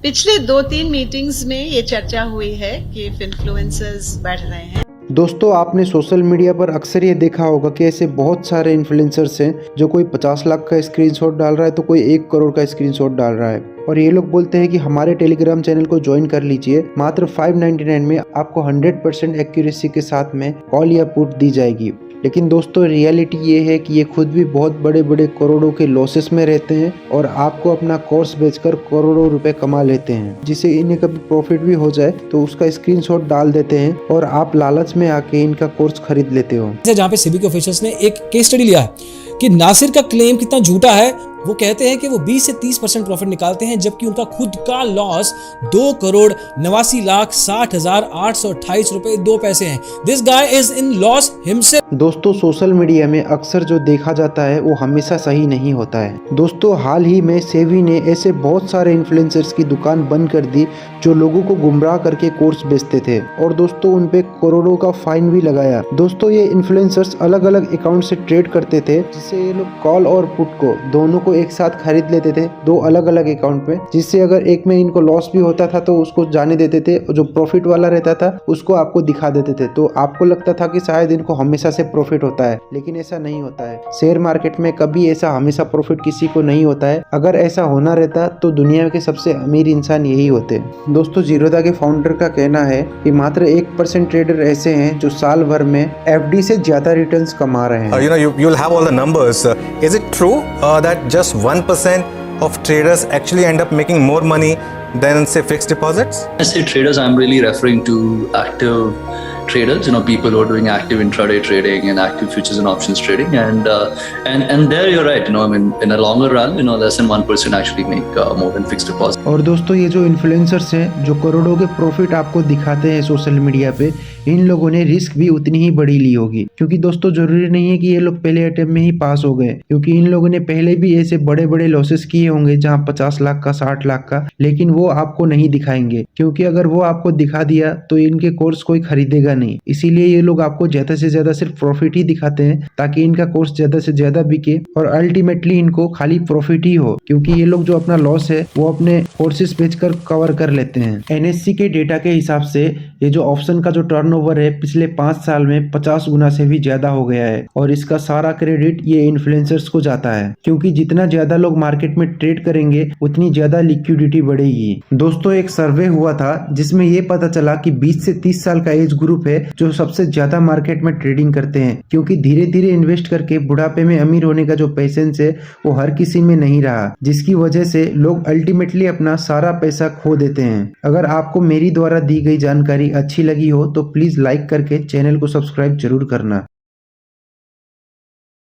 पिछले 2-3 मीटिंग्स में ये चर्चा हुई है कि इन्फ्लुएंसर्स बढ़ रहे हैं। दोस्तों, आपने सोशल मीडिया पर अक्सर ये देखा होगा कि ऐसे बहुत सारे इन्फ्लुएंसर्स हैं जो कोई 50 लाख का स्क्रीनशॉट डाल रहा है तो कोई 1 करोड़ का स्क्रीनशॉट डाल रहा है और ये लोग बोलते हैं कि हमारे टेलीग्राम चैनल को ज्वाइन कर लीजिए, मात्र 599 में आपको 100% एक्यूरेसी के साथ में कॉल या पुट दी जाएगी। लेकिन दोस्तों, रियलिटी ये है कि ये खुद भी बहुत बड़े बड़े करोड़ों के लॉसेस में रहते हैं और आपको अपना कोर्स बेचकर करोड़ों रुपए कमा लेते हैं, जिससे इन्हें कभी प्रॉफिट भी हो जाए तो उसका स्क्रीनशॉट डाल देते हैं और आप लालच में आके इनका कोर्स खरीद लेते हो। जहाँ पे सिबी के ऑफिशियल्स ने एक केस स्टडी लिया है कि नासिर का क्लेम कितना झूठा है। वो कहते हैं कि वो 20 से 30% प्रॉफिट निकालते हैं, जबकि उनका खुद का लॉस 2,89,60,828 रुपए 2 पैसे हैं। This guy is in loss himself. दोस्तों, सोशल मीडिया में अक्सर जो देखा जाता है वो हमेशा सही नहीं होता है। दोस्तों, हाल ही में सेबी ने ऐसे बहुत सारे इन्फ्लुएंसर्स की दुकान बंद कर दी जो लोगों को गुमराह करके कोर्स बेचते थे और दोस्तों उन पे करोड़ों का फाइन भी लगाया। दोस्तों, ये इन्फ्लुएंसर्स अलग अलग अकाउंट से ट्रेड करते थे, जिससे ये लोग कॉल और पुट को दोनों को एक साथ खरीद लेते थे, 2 अलग अलग अकाउंट में, जिससे अगर एक में इनको लॉस भी होता था तो उसको जाने देते थे, जो प्रॉफिट वाला रहता था उसको आपको दिखा देते थे। तो आपको लगता था कि शायद इनको हमेशा से प्रॉफिट होता है, लेकिन ऐसा नहीं होता है। शेयर मार्केट में कभी ऐसा हमेशा प्रॉफिट किसी को नहीं होता है। अगर ऐसा होना रहता तो दुनिया के सबसे अमीर इंसान यही होते। दोस्तों, जीरोधा के फाउंडर का कहना है कि मात्र 1% ट्रेडर ऐसे हैं जो साल भर में एफडी से ज्यादा रिटर्न्स कमा रहे हैं। You'll have all the numbers. Is it true that just 1% of traders actually end up making more money than say fixed deposits? When I say traders, I'm really referring to active traders, people who are doing active intraday trading and active futures and options trading, and there you're right, I mean, in a longer run, less than 1% actually make more than fixed deposit. और दोस्तों, ये जो influencers हैं जो करोड़ों के profit आपको दिखाते हैं सोशल मीडिया पे, इन लोगों ने रिस्क भी उतनी ही बड़ी ली होगी, क्योंकि दोस्तों जरूरी नहीं है कि ये लोग पहले अटेम्प्ट में ही पास हो गए, क्योंकि इन लोगों ने पहले भी ऐसे बड़े बड़े लॉसेस किए होंगे जहाँ 50 लाख का, 60 लाख का, लेकिन वो आपको नहीं दिखाएंगे, क्योंकि अगर वो आपको दिखा दिया तो इनके कोर्स कोई खरीदेगा नहीं। इसीलिए ये लोग आपको ज्यादा से ज्यादा सिर्फ प्रॉफिट ही दिखाते हैं ताकि इनका कोर्स ज्यादा से ज्यादा बिके और अल्टीमेटली इनको खाली प्रॉफिट ही हो, क्योंकि ये लोग जो अपना लॉस है वो अपने कोर्सेज बेचकर कवर कर लेते हैं। एनएससी के डेटा के हिसाब से ये जो ऑप्शन का जो टर्नओवर है पिछले 5 साल में 50 गुना से भी ज्यादा हो गया है और इसका सारा क्रेडिट ये इन्फ्लुएंसर्स को जाता है, क्योंकि जितना ज्यादा लोग मार्केट में ट्रेड करेंगे उतनी ज्यादा लिक्विडिटी बढ़ेगी। दोस्तों, एक सर्वे हुआ था जिसमें ये पता चला कि 20 से 30 साल का एज ग्रुप है जो सबसे ज्यादा मार्केट में ट्रेडिंग करते हैं, क्योंकि धीरे धीरे इन्वेस्ट करके बुढ़ापे में अमीर होने का जो पेशेंस है वो हर किसी में नहीं रहा, जिसकी वजह से लोग अल्टीमेटली अपना सारा पैसा खो देते हैं। अगर आपको मेरी द्वारा दी गई जानकारी अच्छी लगी हो तो प्लीज लाइक करके चैनल को सब्सक्राइब जरूर करना।